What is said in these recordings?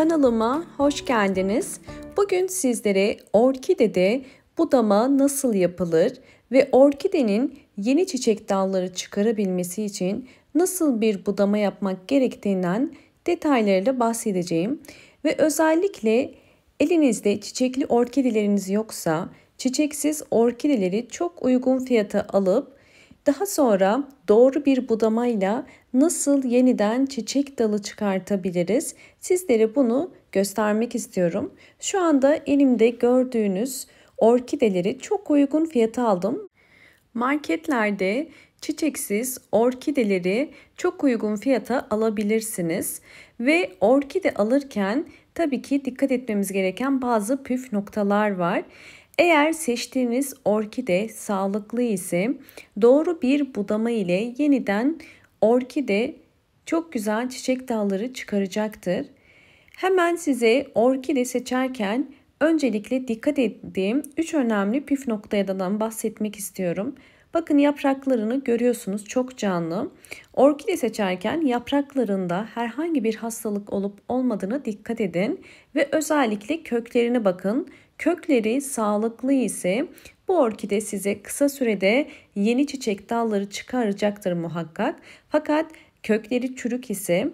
Kanalıma hoş geldiniz. Bugün sizlere orkidede budama nasıl yapılır ve orkidenin yeni çiçek dalları çıkarabilmesi için nasıl bir budama yapmak gerektiğinden detaylarıyla bahsedeceğim. Ve özellikle elinizde çiçekli orkideleriniz yoksa çiçeksiz orkideleri çok uygun fiyata alıp daha sonra doğru bir budamayla nasıl yeniden çiçek dalı çıkartabiliriz? Sizlere bunu göstermek istiyorum. Şu anda elimde gördüğünüz orkideleri çok uygun fiyata aldım. Marketlerde çiçeksiz orkideleri çok uygun fiyata alabilirsiniz. Ve orkide alırken tabii ki dikkat etmemiz gereken bazı püf noktalar var. Eğer seçtiğiniz orkide sağlıklı ise doğru bir budama ile yeniden orkide çok güzel çiçek dalları çıkaracaktır. Hemen size orkide seçerken öncelikle dikkat ettiğim 3 önemli püf noktadan bahsetmek istiyorum. Bakın yapraklarını görüyorsunuz, çok canlı. Orkide seçerken yapraklarında herhangi bir hastalık olup olmadığına dikkat edin ve özellikle köklerine bakın. Kökleri sağlıklı ise bu orkide size kısa sürede yeni çiçek dalları çıkaracaktır muhakkak. Fakat kökleri çürük ise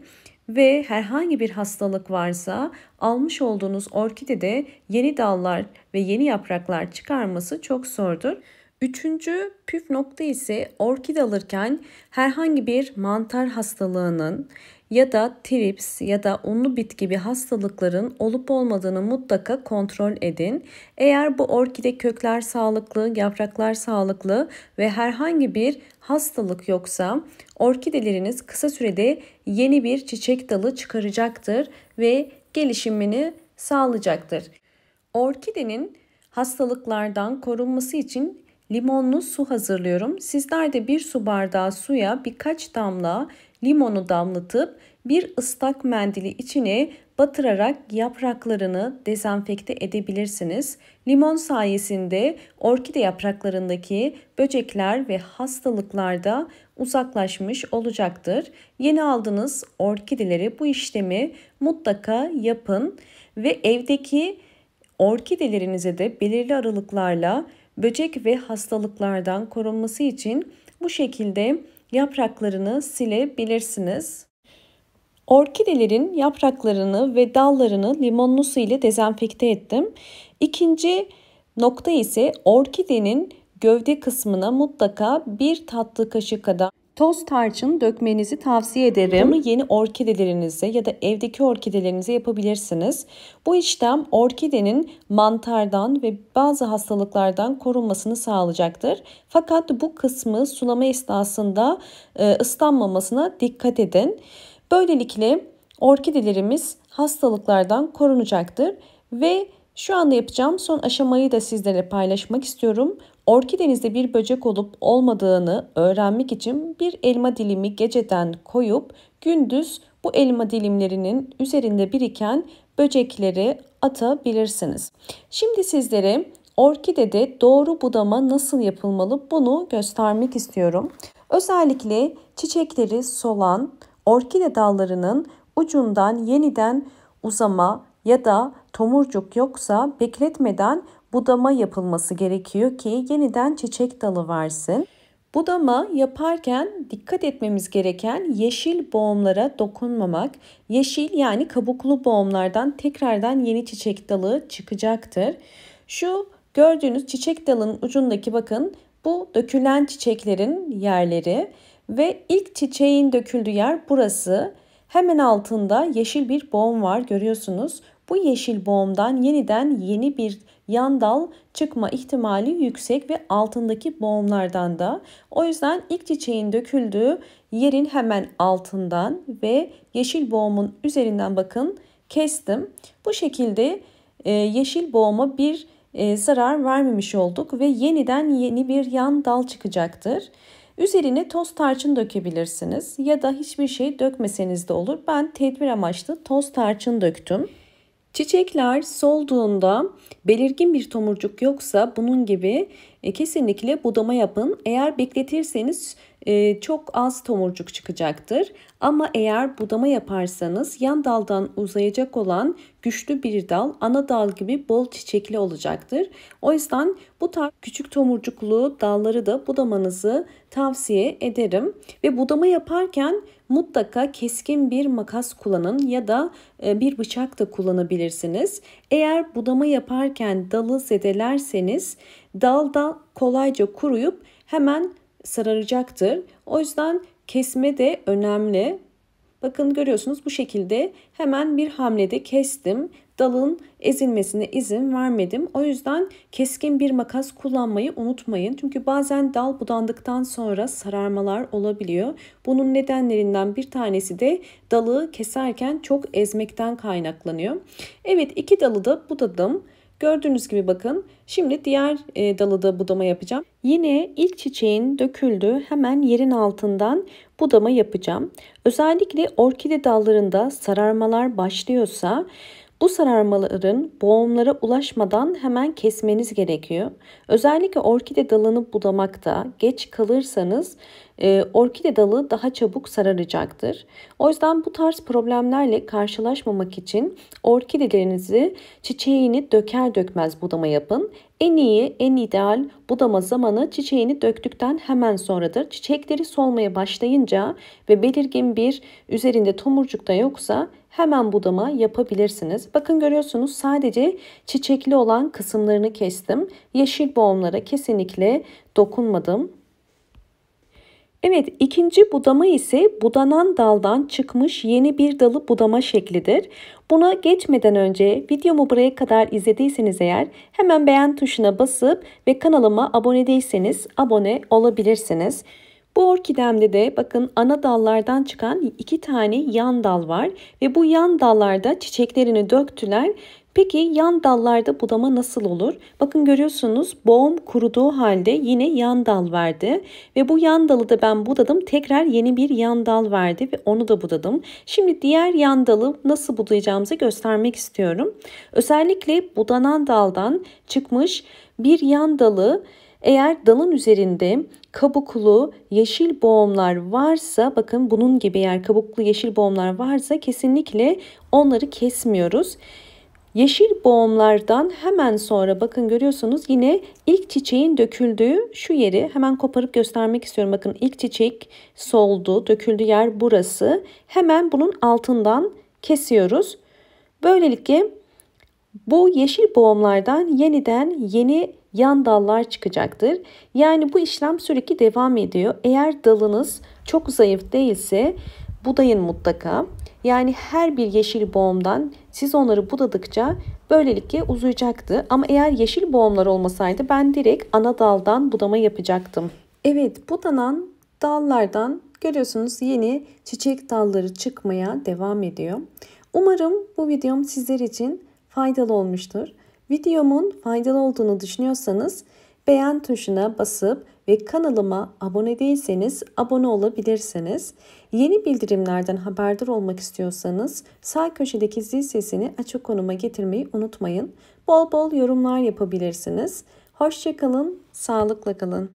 ve herhangi bir hastalık varsa almış olduğunuz orkidede yeni dallar ve yeni yapraklar çıkarması çok zordur. Üçüncü püf nokta ise orkide alırken herhangi bir mantar hastalığının ya da trips ya da unlu bit gibi hastalıkların olup olmadığını mutlaka kontrol edin. Eğer bu orkide kökler sağlıklı, yapraklar sağlıklı ve herhangi bir hastalık yoksa orkideleriniz kısa sürede yeni bir çiçek dalı çıkaracaktır ve gelişimini sağlayacaktır. Orkidenin hastalıklardan korunması için limonlu su hazırlıyorum. Sizler de bir su bardağı suya birkaç damla limonu damlatıp bir ıslak mendili içine batırarak yapraklarını dezenfekte edebilirsiniz. Limon sayesinde orkide yapraklarındaki böcekler ve hastalıklar da uzaklaşmış olacaktır. Yeni aldığınız orkideleri bu işlemi mutlaka yapın ve evdeki orkidelerinize de belirli aralıklarla böcek ve hastalıklardan korunması için bu şekilde yapraklarını silebilirsiniz. Orkidelerin yapraklarını ve dallarını limonlu su ile dezenfekte ettim. İkinci nokta ise orkidenin gövde kısmına mutlaka bir tatlı kaşığı kadar toz tarçın dökmenizi tavsiye ederim. Bunu yeni orkidelerinize ya da evdeki orkidelerinize yapabilirsiniz. Bu işlem orkidenin mantardan ve bazı hastalıklardan korunmasını sağlayacaktır. Fakat bu kısmı sulama esnasında ıslanmamasına dikkat edin. Böylelikle orkidelerimiz hastalıklardan korunacaktır ve şu anda yapacağım son aşamayı da sizlerle paylaşmak istiyorum. Orkidenizde bir böcek olup olmadığını öğrenmek için bir elma dilimi geceden koyup gündüz bu elma dilimlerinin üzerinde biriken böcekleri atabilirsiniz. Şimdi sizlere orkidede doğru budama nasıl yapılmalı bunu göstermek istiyorum. Özellikle çiçekleri solan orkide dallarının ucundan yeniden uzama ya da tomurcuk yoksa bekletmeden budama yapılması gerekiyor ki yeniden çiçek dalı versin. Budama yaparken dikkat etmemiz gereken yeşil boğumlara dokunmamak. Yeşil yani kabuklu boğumlardan tekrardan yeni çiçek dalı çıkacaktır. Şu gördüğünüz çiçek dalının ucundaki bakın bu dökülen çiçeklerin yerleri ve ilk çiçeğin döküldüğü yer burası. Hemen altında yeşil bir boğum var görüyorsunuz. Bu yeşil boğumdan yeniden yeni bir yan dal çıkma ihtimali yüksek ve altındaki boğumlardan da. O yüzden ilk çiçeğin döküldüğü yerin hemen altından ve yeşil boğumun üzerinden bakın kestim. Bu şekilde yeşil boğuma bir zarar vermemiş olduk ve yeniden yeni bir yan dal çıkacaktır. Üzerine toz tarçın dökebilirsiniz ya da hiçbir şey dökmeseniz de olur. Ben tedbir amaçlı toz tarçın döktüm. Çiçekler solduğunda belirgin bir tomurcuk yoksa bunun gibi kesinlikle budama yapın. Eğer bekletirseniz çok az tomurcuk çıkacaktır. Ama eğer budama yaparsanız yan daldan uzayacak olan güçlü bir dal ana dal gibi bol çiçekli olacaktır. O yüzden bu tarz küçük tomurcuklu dalları da budamanızı tavsiye ederim. Ve budama yaparken mutlaka keskin bir makas kullanın ya da bir bıçak da kullanabilirsiniz. Eğer budama yaparken dalı zedelerseniz dal da kolayca kuruyup hemen sararacaktır. O yüzden kesme de önemli. Bakın görüyorsunuz bu şekilde hemen bir hamlede kestim. Dalın ezilmesine izin vermedim. O yüzden keskin bir makas kullanmayı unutmayın. Çünkü bazen dal budandıktan sonra sararmalar olabiliyor. Bunun nedenlerinden bir tanesi de dalı keserken çok ezmekten kaynaklanıyor. Evet, iki dalı da budadım. Gördüğünüz gibi bakın. Şimdi diğer dalı da budama yapacağım. Yine ilk çiçeğin döküldüğü hemen yerin altından budama yapacağım. Özellikle orkide dallarında sararmalar başlıyorsa bu sararmaların boğumlara ulaşmadan hemen kesmeniz gerekiyor. Özellikle orkide dalını budamakta geç kalırsanız orkide dalı daha çabuk sararacaktır. O yüzden bu tarz problemlerle karşılaşmamak için orkidelerinizi çiçeğini döker dökmez budama yapın. En iyi, en ideal budama zamanı çiçeğini döktükten hemen sonradır. Çiçekleri solmaya başlayınca ve belirgin bir üzerinde tomurcuk da yoksa hemen budama yapabilirsiniz. Bakın görüyorsunuz sadece çiçekli olan kısımlarını kestim. Yeşil boğumlara kesinlikle dokunmadım. Evet, ikinci budama ise budanan daldan çıkmış yeni bir dalı budama şeklidir. Buna geçmeden önce videomu buraya kadar izlediyseniz eğer hemen beğen tuşuna basıp ve kanalıma abone değilseniz abone olabilirsiniz. Bu orkidemde de bakın ana dallardan çıkan 2 tane yan dal var ve bu yan dallarda çiçeklerini döktüler. Peki yan dallarda budama nasıl olur? Bakın görüyorsunuz boğum kuruduğu halde yine yan dal verdi. Ve bu yan dalı da ben budadım. Tekrar yeni bir yan dal verdi ve onu da budadım. Şimdi diğer yan dalı nasıl budayacağımızı göstermek istiyorum. Özellikle budanan daldan çıkmış bir yan dalı eğer dalın üzerinde kabuklu yeşil boğumlar varsa bakın bunun gibi eğer kabuklu yeşil boğumlar varsa kesinlikle onları kesmiyoruz. Yeşil boğumlardan hemen sonra bakın görüyorsunuz yine ilk çiçeğin döküldüğü şu yeri hemen koparıp göstermek istiyorum. Bakın ilk çiçek soldu, döküldüğü yer burası. Hemen bunun altından kesiyoruz. Böylelikle bu yeşil boğumlardan yeniden yeni yan dallar çıkacaktır. Yani bu işlem sürekli devam ediyor. Eğer dalınız çok zayıf değilse budayın mutlaka. Yani her bir yeşil boğumdan siz onları budadıkça böylelikle uzayacaktı. Ama eğer yeşil boğumlar olmasaydı ben direkt ana daldan budama yapacaktım. Evet, budanan dallardan görüyorsunuz yeni çiçek dalları çıkmaya devam ediyor. Umarım bu videom sizler için faydalı olmuştur. Videomun faydalı olduğunu düşünüyorsanız beğen tuşuna basıp ve kanalıma abone değilseniz abone olabilirsiniz. Yeni bildirimlerden haberdar olmak istiyorsanız sağ köşedeki zil sesini açık konuma getirmeyi unutmayın. Bol bol yorumlar yapabilirsiniz. Hoşça kalın, sağlıkla kalın.